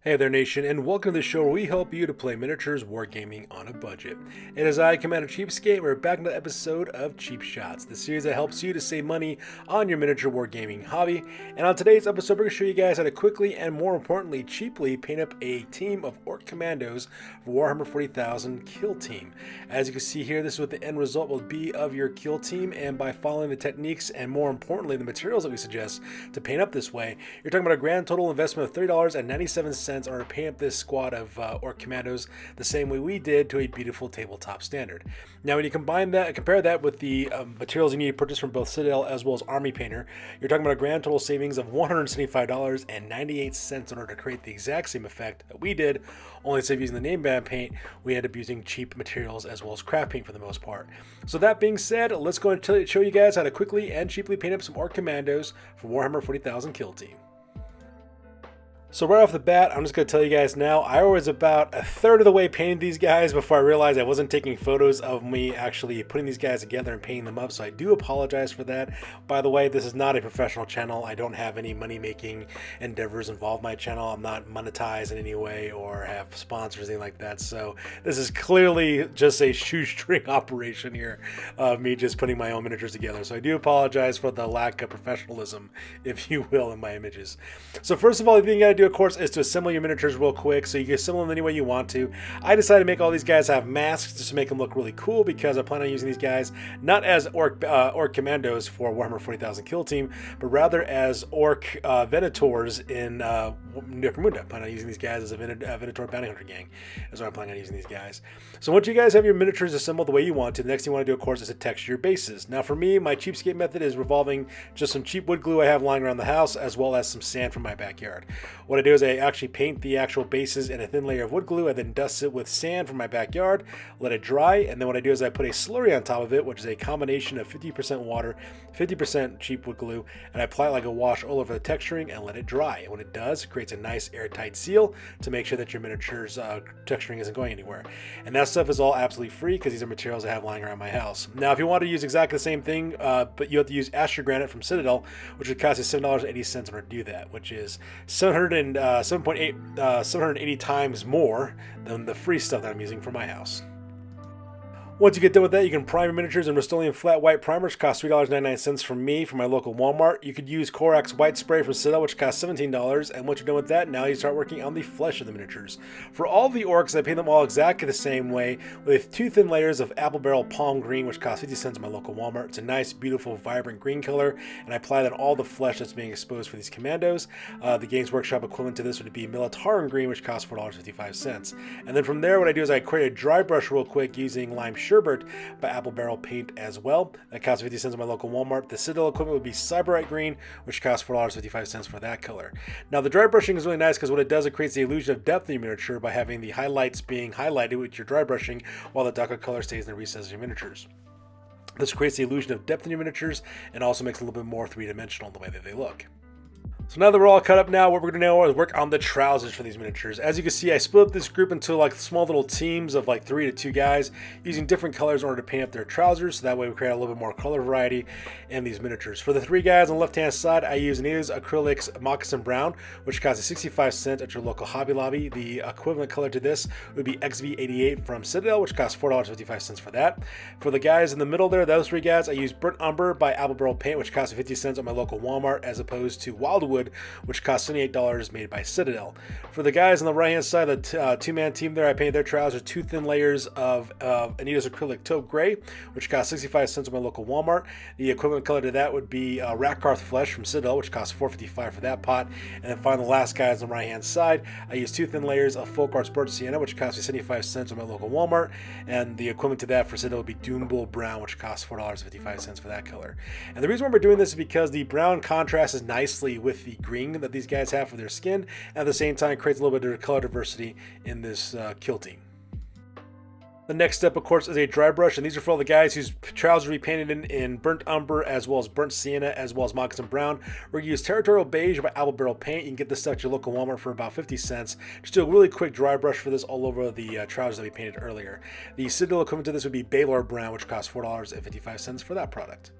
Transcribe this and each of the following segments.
Hey there, Nation, and welcome to the show where we help you to play miniatures wargaming on a budget. It is I, Commander Cheapskate. We're back in the episode of Cheap Shots, the series that helps you to save money on your miniature wargaming hobby. And on today's episode, we're going to show you guys how to quickly and, more importantly, cheaply paint up a team of Ork Kommandos for Warhammer 40,000 kill team. As you can see here, this is what the end result will be of your kill team, and by following the techniques and, more importantly, the materials that we suggest to paint up this way, you're talking about a grand total investment of $30.97 or paint up this squad of Ork Kommandos the same way we did to a beautiful tabletop standard. Now, when you compare that with the materials you need to purchase from both Citadel as well as Army Painter, you're talking about a grand total savings of $175.98 in order to create the exact same effect that we did, only instead of using the name brand paint, we ended up using cheap materials as well as craft paint for the most part. So that being said, let's go and show you guys how to quickly and cheaply paint up some Ork Kommandos for Warhammer 40,000 kill team. So right off the bat, I'm just going to tell you guys now, I was about a third of the way painting these guys before I realized I wasn't taking photos of me actually putting these guys together and painting them up, so I do apologize for that. By the way, this is not a professional channel. I don't have any money-making endeavors involved in my channel. I'm not monetized in any way or have sponsors or anything like that, so this is clearly just a shoestring operation here of me just putting my own miniatures together. So I do apologize for the lack of professionalism, if you will, in my images. So first of all, the thing you got to do, of course, is to assemble your miniatures real quick, so you can assemble them any way you want to. I decided to make all these guys have masks just to make them look really cool, because I plan on using these guys not as Ork Kommandos for Warhammer 40,000 kill team, but rather as Ork Venators in Necromunda. I plan on using these guys as a Venator bounty hunter gang. That's why I'm planning on using these guys. So once you guys have your miniatures assembled the way you want to, the next thing you want to do, of course, is to texture your bases. Now for me, my cheapskate method is revolving just some cheap wood glue I have lying around the house, as well as some sand from my backyard. What I do is I actually paint the actual bases in a thin layer of wood glue. I then dust it with sand from my backyard, let it dry, and then what I do is I put a slurry on top of it, which is a combination of 50% water, 50% cheap wood glue, and I apply it like a wash all over the texturing and let it dry. And when it does, it creates a nice airtight seal to make sure that your miniatures texturing isn't going anywhere. And that stuff is all absolutely free because these are materials I have lying around my house. Now, if you want to use exactly the same thing, but you have to use Astro Granite from Citadel, which would cost you $7.80 in order to do that, which is 780 times more than the free stuff that I'm using for my house. Once you get done with that, you can prime your miniatures in Rust-Oleum flat white primers, cost $3.99 from me from my local Walmart. You could use Corax white spray from Citadel, which costs $17. And once you're done with that, now you start working on the flesh of the miniatures. For all of the orcs, I paint them all exactly the same way with 2 thin layers of apple barrel palm green, which costs 50 cents at my local Walmart. It's a nice, beautiful, vibrant green color, and I apply that on all the flesh that's being exposed for these commandos. The Games Workshop equivalent to this would be Militarum green, which costs $4.55. And then from there, what I do is I create a dry brush real quick using lime sherbet by Apple Barrel Paint as well. That costs 50 cents at my local Walmart. The Citadel equipment would be Cyberite Green, which costs $4.55 for that color. Now, the dry brushing is really nice because what it does, it creates the illusion of depth in your miniature by having the highlights being highlighted with your dry brushing while the darker color stays in the recesses of your miniatures. This creates the illusion of depth in your miniatures and also makes it a little bit more three-dimensional in the way that they look. So now that we're all cut up now, what we're going to do is work on the trousers for these miniatures. As you can see, I split up this group into like small little teams of like 3 to 2 guys using different colors in order to paint up their trousers, so that way we create a little bit more color variety in these miniatures. For the 3 guys on the left-hand side, I use Anita's Acrylics Moccasin Brown, which costs 65 cents at your local Hobby Lobby. The equivalent color to this would be XV88 from Citadel, which costs $4.55 for that. For the guys in the middle there, those 3 guys, I use Burnt Umber by Apple Barrel Paint, which costs 50 cents at my local Walmart, as opposed to Wildwood, which costs $78, made by Citadel. For the guys on the right hand side, the 2-man team there, I painted their trousers 2 thin layers of Anita's Acrylic Taupe Gray, which costs 65 cents at my local Walmart. The equivalent color to that would be Rakarth Flesh from Citadel, which costs $4.55 for that pot. And then finally, the last guys on the right hand side, I used 2 thin layers of Folk Arts Birch Sienna, which costs me 75 cents at my local Walmart. And the equivalent to that for Citadel would be Doom Bull Brown, which costs $4.55 for that color. And the reason why we're doing this is because the brown contrasts nicely with the green that these guys have for their skin, and at the same time creates a little bit of color diversity in this kill team. The next step, of course, is a dry brush, and these are for all the guys whose trousers will be painted in Burnt Umber, as well as Burnt Sienna, as well as Moccasin Brown. We're going to use Territorial Beige by Apple Barrel Paint. You can get this stuff at your local Walmart for about 50 cents. Just do a really quick dry brush for this all over the trousers that we painted earlier. The Citadel equivalent to this would be Baylor Brown, which costs $4.55 for that product.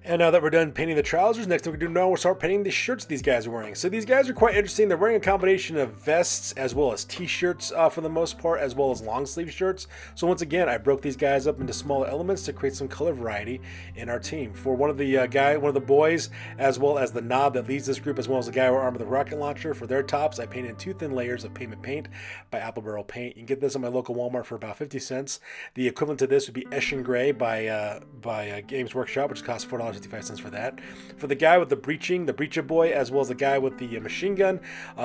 And now that we're done painting the trousers, next thing we're going to do now, we'll start painting the shirts these guys are wearing. So these guys are quite interesting. They're wearing a combination of vests as well as t-shirts for the most part, as well as long sleeve shirts. So once again, I broke these guys up into smaller elements to create some color variety in our team. For one of the boys, as well as the knob that leads this group, as well as the guy who armed with the rocket launcher, for their tops, I painted 2 thin layers of pigment paint by Apple Barrel Paint. You can get this on my local Walmart for about 50 cents. The equivalent to this would be Eshin Gray by Games Workshop, which costs $4.55 for that. For the guy with the breacher boy, as well as the guy with the machine gun,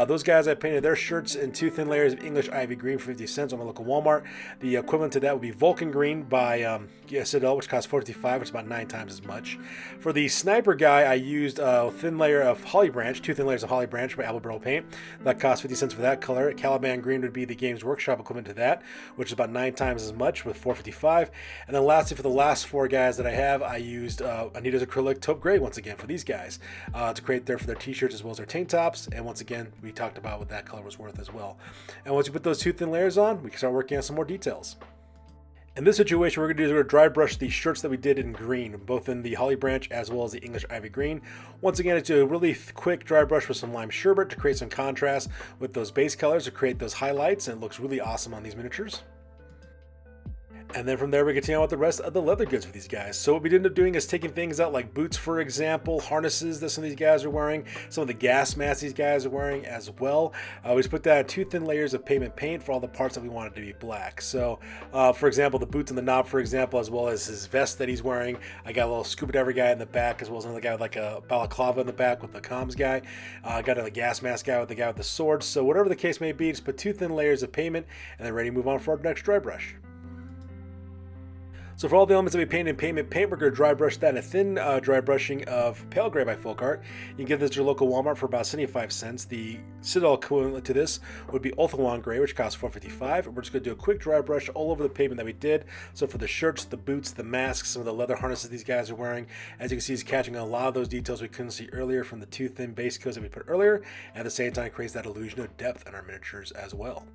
those guys, I painted their shirts in 2 thin layers of English Ivy Green for 50 cents on my local Walmart. The equivalent to that would be Vulcan Green by Citadel, which costs $4.55, which is about 9 times as much. For the sniper guy, I used a thin layer of Holly Branch, 2 thin layers of Holly Branch by Apple Barrel Paint. That costs 50 cents for that color. Caliban Green would be the Games Workshop equivalent to that, which is about 9 times as much with $4.55. And then lastly, for the last 4 guys that I have, I used Anita's Acrylic Taupe Gray once again for these guys to create there for their t-shirts as well as their tank tops. And once again, we talked about what that color was worth as well. And once you put those 2 thin layers on, we can start working on some more details. In this situation, what we're going to do is we're going to dry brush the shirts that we did in green, both in the Holly Branch as well as the English Ivy Green. Once again, it's a really quick dry brush with some lime sherbet to create some contrast with those base colors to create those highlights, and it looks really awesome on these miniatures. And then from there, we continue on with the rest of the leather goods for these guys. So what we ended up doing is taking things out like boots, for example, harnesses that some of these guys are wearing, some of the gas masks these guys are wearing as well. We just put down 2 thin layers of pigment paint for all the parts that we wanted to be black. So, for example, the boots and the knob, for example, as well as his vest that he's wearing. I got a little scuba diver guy in the back, as well as another guy with like a balaclava in the back with the comms guy. I got another gas mask guy with the guy with the sword. So whatever the case may be, just put 2 thin layers of pigment and then ready to move on for our next dry brush. So for all the elements that we painted in pigment paint, we're going to dry brush that in a thin dry brushing of Pale Gray by Folkart. You can get this at your local Walmart for about 75 cents. The Citadel equivalent to this would be Ulthuan Gray, which costs $4.55. We're just going to do a quick dry brush all over the pigment that we did. So for the shirts, the boots, the masks, some of the leather harnesses these guys are wearing, as you can see, he's catching a lot of those details we couldn't see earlier from the 2 thin base coats that we put earlier. And at the same time, it creates that illusion of depth in our miniatures as well.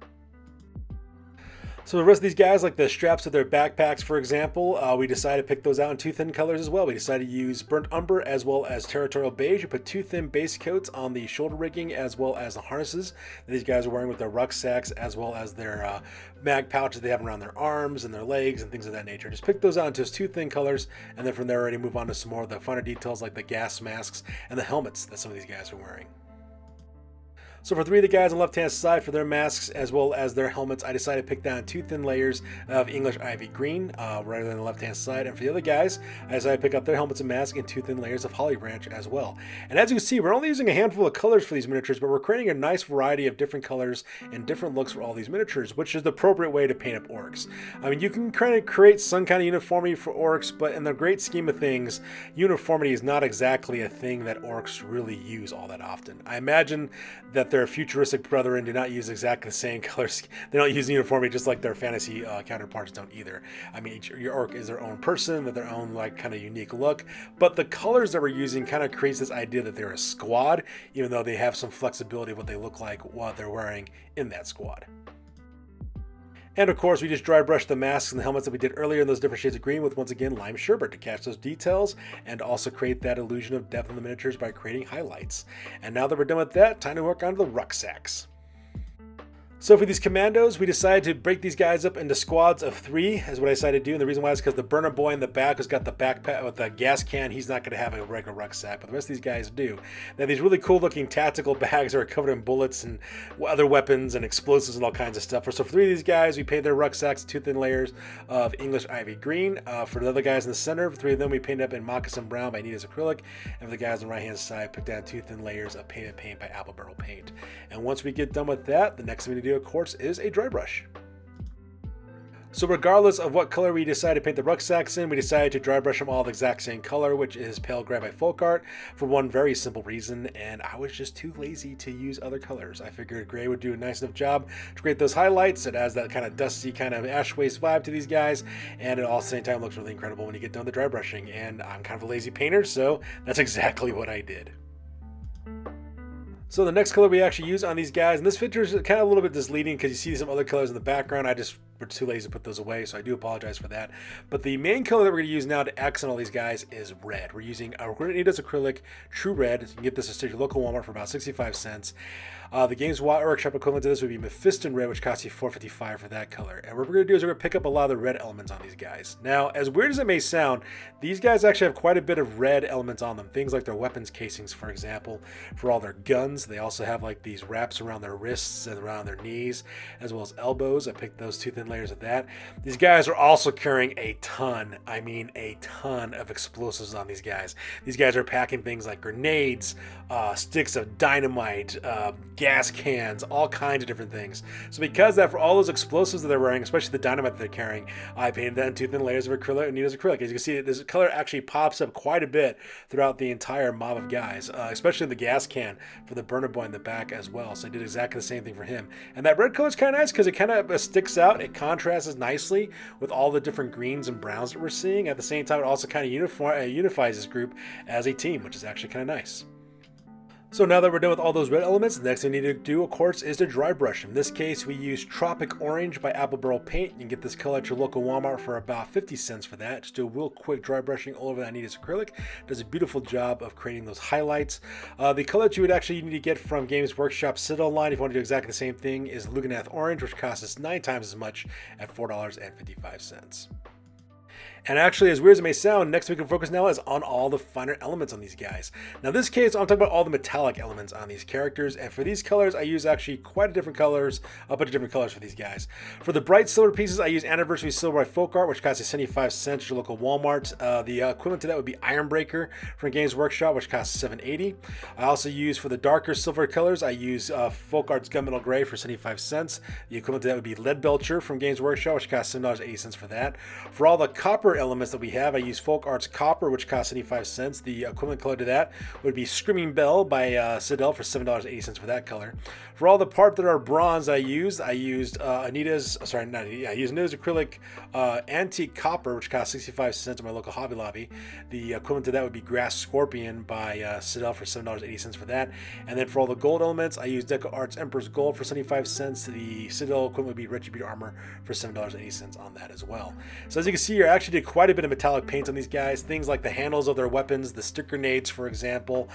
So the rest of these guys, like the straps of their backpacks, for example, we decided to pick those out in 2 thin colors as well. We decided to use Burnt Umber as well as Territorial Beige. We put 2 thin base coats on the shoulder rigging as well as the harnesses that these guys are wearing with their rucksacks, as well as their mag pouches they have around their arms and their legs and things of that nature. Just pick those out into just 2 thin colors, and then from there, already move on to some more of the finer details like the gas masks and the helmets that some of these guys are wearing. So for 3 of the guys on the left-hand side, for their masks as well as their helmets, I decided to pick down 2 thin layers of English Ivy Green rather than the left-hand side. And for the other guys, I decided to pick up their helmets and masks in 2 thin layers of Holly Branch as well. And as you can see, we're only using a handful of colors for these miniatures, but we're creating a nice variety of different colors and different looks for all these miniatures, which is the appropriate way to paint up orcs. I mean, you can kind of create some kind of uniformity for orcs, but in the great scheme of things, uniformity is not exactly a thing that orcs really use all that often. I imagine that their futuristic brethren do not use exactly the same colors. They don't use uniformity just like their fantasy counterparts don't either. I mean, your orc is their own person with their own like kind of unique look, but the colors that we're using kind of creates this idea that they're a squad, even though they have some flexibility of what they look like while they're wearing in that squad. And of course, we just dry brushed the masks and the helmets that we did earlier in those different shades of green with, once again, lime sherbet to catch those details and also create that illusion of depth in the miniatures by creating highlights. And now that we're done with that, time to work on the rucksacks. So for these commandos, we decided to break these guys up into squads of 3, is what I decided to do. And the reason why is because the burner boy in the back who's got the backpack with the gas can, he's not going to have a regular rucksack, but the rest of these guys do. They have these really cool looking tactical bags that are covered in bullets and other weapons and explosives and all kinds of stuff. So for 3 of these guys, we painted their rucksacks 2 thin layers of English Ivy Green. For the other guys in the center, for 3 of them, we painted up in Moccasin Brown by Anita's Acrylic. And for the guys on the right hand side, put down 2 thin layers of painted paint by Apple Barrel Paint. And once we get done with that, the next thing we do, of course, is a dry brush. So regardless of what color we decided to paint the rucksacks in, we decided to dry brush them all the exact same color, which is Pale Gray by Folkart, for one very simple reason, and I was just too lazy to use other colors. I figured gray would do a nice enough job to create those highlights. It has that kind of dusty, kind of ash waste vibe to these guys, and it all at the same time looks really incredible when you get done with the dry brushing, and I'm kind of a lazy painter, so that's exactly what I did. So the next color we actually use on these guys, and this picture is kind of a little bit misleading because you see some other colors in the background. I just were too lazy to put those away, so I do apologize for that. But the main color that we're going to use now to accent all these guys is red. We're using Cornelius acrylic True Red. You can get this at your local Walmart for about 65 cents. The Games Workshop equivalent to this would be Mephiston Red, which costs you $4.55 for that color. And what we're going to do is we're going to pick up a lot of the red elements on these guys. Now, as weird as it may sound, these guys actually have quite a bit of red elements on them. Things like their weapons casings, for example, for all their guns. They also have like these wraps around their wrists and around their knees, as well as elbows. I picked those 2 thin layers of that. These guys are also carrying a ton, I mean a ton of explosives on these guys. These guys are packing things like grenades, sticks of dynamite, gas cans, all kinds of different things. So because that, for all those explosives that they're wearing, especially the dynamite that they're carrying, I painted that in 2 thin layers of acrylic and Nita's acrylic. As you can see, this color actually pops up quite a bit throughout the entire mob of guys, especially the gas can for the burner boy in the back as well. So I did exactly the same thing for him. And that red color is kind of nice because it kind of sticks out. It contrasts nicely with all the different greens and browns that we're seeing. At the same time, it also kind of unifies this group as a team, which is actually kind of nice. So now that we're done with all those red elements, the next thing we need to do, of course, is to dry brush. In this case, we use Tropic Orange by Apple Barrel Paint. You can get this color at your local Walmart for about 50 cents for that. Just do a real quick dry brushing all over that Nita's acrylic. Does a beautiful job of creating those highlights. The color that you would actually need to get from Games Workshop Citadel line, if you want to do exactly the same thing, is Luganath Orange, which costs us 9 times as much at $4.55. And actually, as weird as it may sound, next we can focus now is on all the finer elements on these guys. Now this case, I'm talking about all the metallic elements on these characters, and for these colors, I use actually quite a bunch of different colors for these guys. For the bright silver pieces, I use Anniversary Silver by Folk Art, which costs you 75 cents at your local Walmart. The equivalent to that would be Ironbreaker from Games Workshop, which costs $7.80. I also use, for the darker silver colors, I use Folk Art's Gunmetal Gray for 75 cents. The equivalent to that would be Lead Belcher from Games Workshop, which costs $7.80 for that. For all the copper elements that we have, I use Folk Art's Copper, which costs 75 cents. The equivalent color to that would be Screaming Bell by Citadel for $7.80 for that color. For all the parts that are bronze, I used Nita's acrylic Antique Copper, which costs 65 cents at my local Hobby Lobby. The equivalent to that would be Grass Scorpion by Citadel for $7.80 for that. And then for all the gold elements, I use Deco Arts Emperor's Gold for 75 cents. The Citadel equivalent would be Retributor Armor for $7.80 on that as well. So as you can see, I actually did quite a bit of metallic paints on these guys. Things like the handles of their weapons, the stick grenades, for example,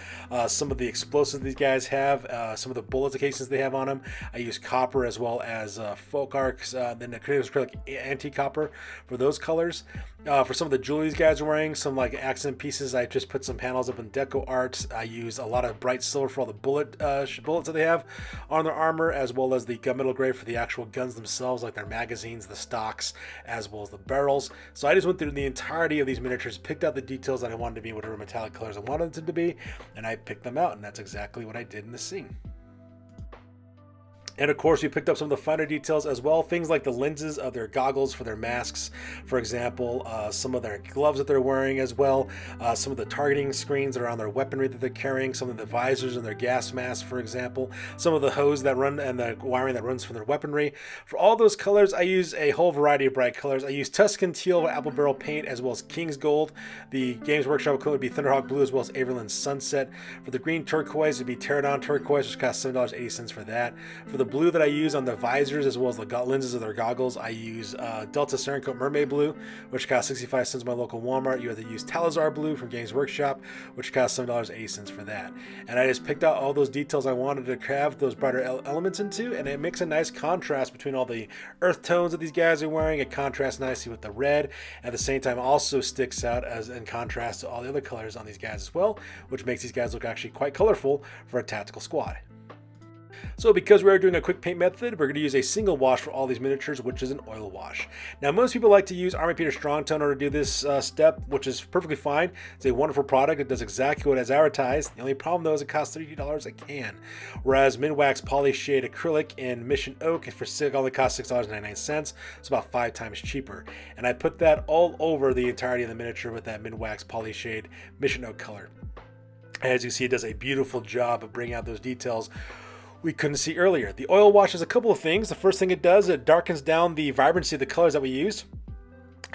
some of the explosives these guys have, some of the bullet casings they have on them. I use copper as well as Folk Arts, then acrylic antique copper for those colors. For some of the jewelry these guys are wearing, some like accent pieces, I just put some panels up in Deco Arts. I use a lot of bright silver for all the bullets that they have on their armor, as well as the gunmetal gray for the actual guns themselves, like their magazines, the stocks, as well as the barrels. So I just went through the entirety of these miniatures, picked out the details that I wanted to be, whatever metallic colors I wanted them to be, and I picked them out, and that's exactly what I did in the scene. And of course, we picked up some of the finer details as well. Things like the lenses of their goggles for their masks, for example, some of their gloves that they're wearing as well, some of the targeting screens that are on their weaponry that they're carrying, some of the visors and their gas masks, for example, some of the hose that run and the wiring that runs from their weaponry. For all those colors, I use a whole variety of bright colors. I use Tuscan Teal with Apple Barrel Paint, as well as King's Gold. The Games Workshop color would be Thunderhawk Blue, as well as Averland Sunset. For the green turquoise, it would be Pterodon Turquoise, which costs $7.80 for that. For the blue that I use on the visors as well as the lenses of their goggles, I use Delta Serencoat Mermaid Blue, which costs 65 cents at my local Walmart. You have to use Talazar Blue from Games Workshop, which costs $7.80 for that. And I just picked out all those details I wanted to have those brighter elements into, and it makes a nice contrast between all the earth tones that these guys are wearing. It contrasts nicely with the red. At the same time, also sticks out as in contrast to all the other colors on these guys as well, which makes these guys look actually quite colorful for a tactical squad. So because we are doing a quick paint method, we're going to use a single wash for all these miniatures, which is an oil wash. Now, most people like to use Army Painter Strong Tone in order to do this step, which is perfectly fine. It's a wonderful product. It does exactly what it's advertised. The only problem, though, is it costs $30 a can. Whereas Minwax Poly Shade Acrylic in Mission Oak only costs $6.99, so about 5 times cheaper. And I put that all over the entirety of the miniature with that Minwax Poly Shade Mission Oak color. As you see, it does a beautiful job of bringing out those details we couldn't see earlier. The oil wash does a couple of things. The first thing it does, it darkens down the vibrancy of the colors that we used.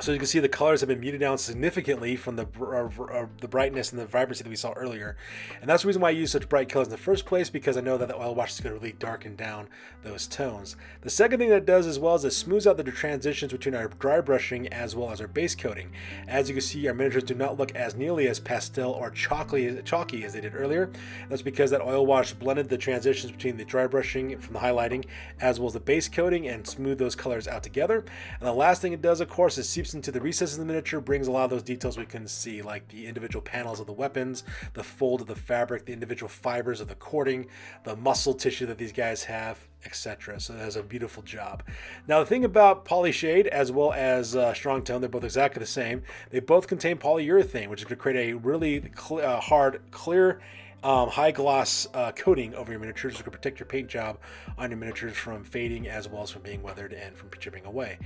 So you can see the colors have been muted down significantly from the brightness and the vibrancy that we saw earlier. And that's the reason why I use such bright colors in the first place, because I know that the oil wash is going to really darken down those tones. The second thing that it does as well is it smooths out the transitions between our dry brushing as well as our base coating. As you can see, our miniatures do not look as nearly as pastel or chalky as they did earlier. That's because that oil wash blended the transitions between the dry brushing from the highlighting as well as the base coating and smoothed those colors out together. And the last thing it does, of course, is seeps into the recesses of the miniature, brings a lot of those details we can see, like the individual panels of the weapons, the fold of the fabric, the individual fibers of the cording, the muscle tissue that these guys have, etc. So it does a beautiful job. Now the thing about Polyshade as well as Strong Tone, they're both exactly the same. They both contain polyurethane, which is going to create a really hard, clear, high gloss coating over your miniatures, which can protect your paint job on your miniatures from fading as well as from being weathered and from chipping away,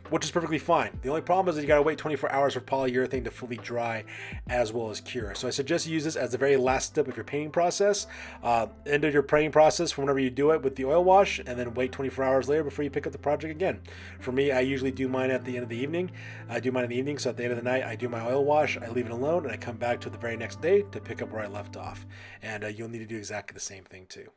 which is perfectly fine. The only problem is that you got to wait 24 hours for polyurethane to fully dry as well as cure. So I suggest you use this as the very last step of your painting process. End of your painting process for whenever you do it with the oil wash, and then wait 24 hours later before you pick up the project again. For me, I usually do mine at the end of the evening. So at the end of the night, I do my oil wash, I leave it alone, and I come back to the very next day to pick up where I left off. And you'll need to do exactly the same thing too.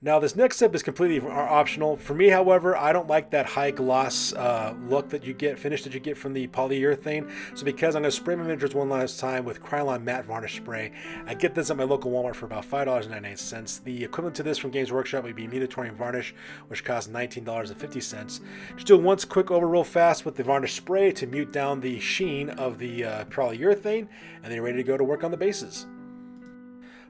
Now this next step is completely optional. For me, however, I don't like that high gloss finish that you get from the polyurethane. So because I'm going to spray my miniatures one last time with Krylon matte varnish spray, I get this at my local Walmart for about $5.99. The equivalent to this from Games Workshop would be Mutatorium varnish, which costs $19.50. Just do once quick over real fast with the varnish spray to mute down the sheen of the polyurethane, and then you're ready to go to work on the bases.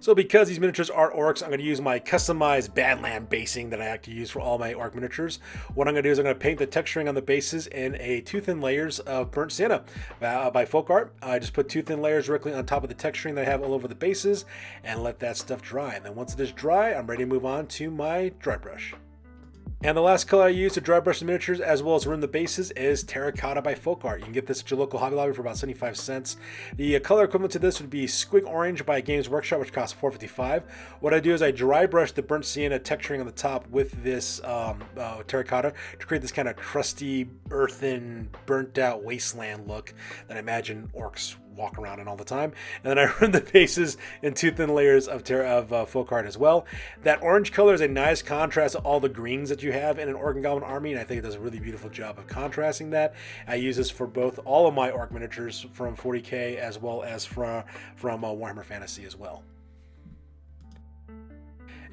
So because these miniatures are orcs, I'm going to use my customized Badland basing that I like to use for all my orc miniatures. What I'm going to do is I'm going to paint the texturing on the bases in a 2 thin layers of burnt sienna by Folk Art. I just put 2 thin layers directly on top of the texturing that I have all over the bases and let that stuff dry. And then once it is dry, I'm ready to move on to my dry brush. And the last color I use to dry brush the miniatures as well as ruin the bases is Terracotta by Folk Art. You can get this at your local Hobby Lobby for about 75 cents. The color equivalent to this would be Squig Orange by Games Workshop, which costs $4.55. What I do is I dry brush the burnt sienna texturing on the top with this terracotta to create this kind of crusty, earthen, burnt out wasteland look that I imagine orcs walk around in all the time. And then I run the bases in 2 thin layers of Folk Art as well. That orange color is a nice contrast to all the greens that you have in an Orc and Goblin army, and I think it does a really beautiful job of contrasting that. I use this for both all of my orc miniatures from 40K as well as from Warhammer Fantasy as well.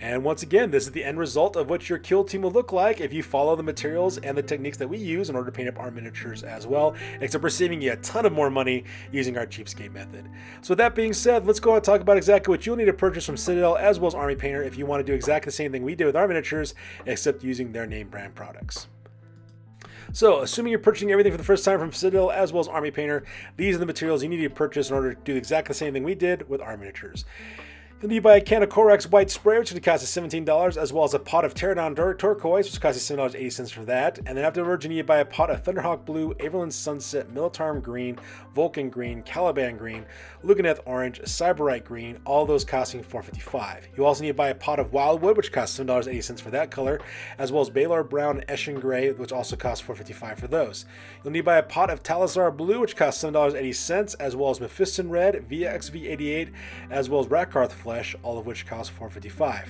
And once again, this is the end result of what your kill team will look like if you follow the materials and the techniques that we use in order to paint up our miniatures as well, except we're saving you a ton of more money using our Cheapskate method. So with that being said, let's go on and talk about exactly what you'll need to purchase from Citadel as well as Army Painter if you want to do exactly the same thing we did with our miniatures, except using their name brand products. So, assuming you're purchasing everything for the first time from Citadel as well as Army Painter, these are the materials you need to purchase in order to do exactly the same thing we did with our miniatures. You'll need to buy a can of Corax white spray, which would cost us $17, as well as a pot of Pterodon turquoise, which costs you $7.80 for that. And then afterwards, you need to buy a pot of Thunderhawk blue, Averland sunset, Militarum green, Vulcan green, Caliban green, Luganeth orange, Cyberite green, all those costing $4.55. You also need to buy a pot of Wildwood, which costs $7.80 for that color, as well as Baylor brown and Eshin gray, which also costs $4.55 for those. You'll need to buy a pot of Talazar blue, which costs $7.80, as well as Mephiston red, VXV88, as well as Rakarth flesh, all of which cost $4.55.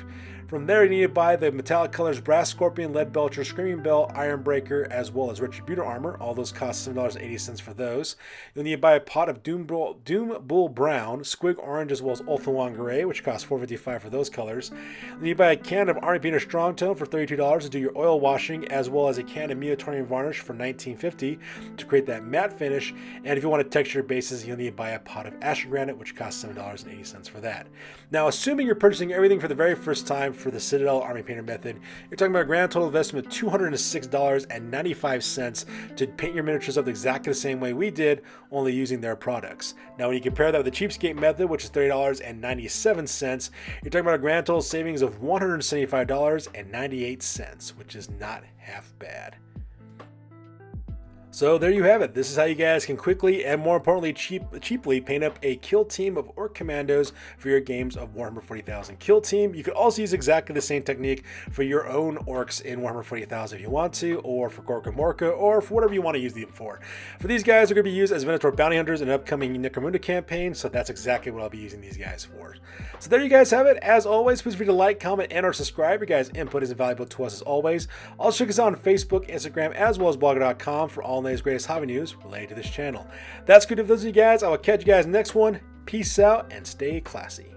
From there, you need to buy the metallic colors Brass Scorpion, Lead Belcher, Screaming Bell, Ironbreaker, as well as Retributor armor. All those cost $7.80 for those. You'll need to buy a pot of Doom Bull Brown, Squig Orange, as well as Ulthuan Gray, which costs $4.55 for those colors. You'll need to buy a can of Army Painter Strong Tone for $32 to do your oil washing, as well as a can of Mutatorium Varnish for $19.50 to create that matte finish. And if you want to texture your bases, you'll need to buy a pot of Ashen Granite, which costs $7.80 for that. Now, assuming you're purchasing everything for the very first time for the Citadel Army Painter method, you're talking about a grand total investment of $206.95 to paint your miniatures up exactly the same way we did, only using their products. Now, when you compare that with the Cheapskate method, which is $30.97, you're talking about a grand total savings of $175.98, which is not half bad. So there you have it. This is how you guys can quickly and more importantly cheaply paint up a kill team of Ork Kommandos for your games of Warhammer 40,000 kill team. You could also use exactly the same technique for your own orcs in Warhammer 40,000 if you want to, or for Gorka Morka, or for whatever you want to use them for. For these guys, are going to be used as Venator bounty hunters in an upcoming Necromunda campaign, so that's exactly what I'll be using these guys for. So there you guys have it. As always, please feel free to like, comment, and or subscribe. Your guys' input is invaluable to us as always. Also check us out on Facebook, Instagram, as well as blogger.com for all the latest greatest hobby news related to this channel. That's good for those of you guys. I will catch you guys next one. Peace out and stay classy.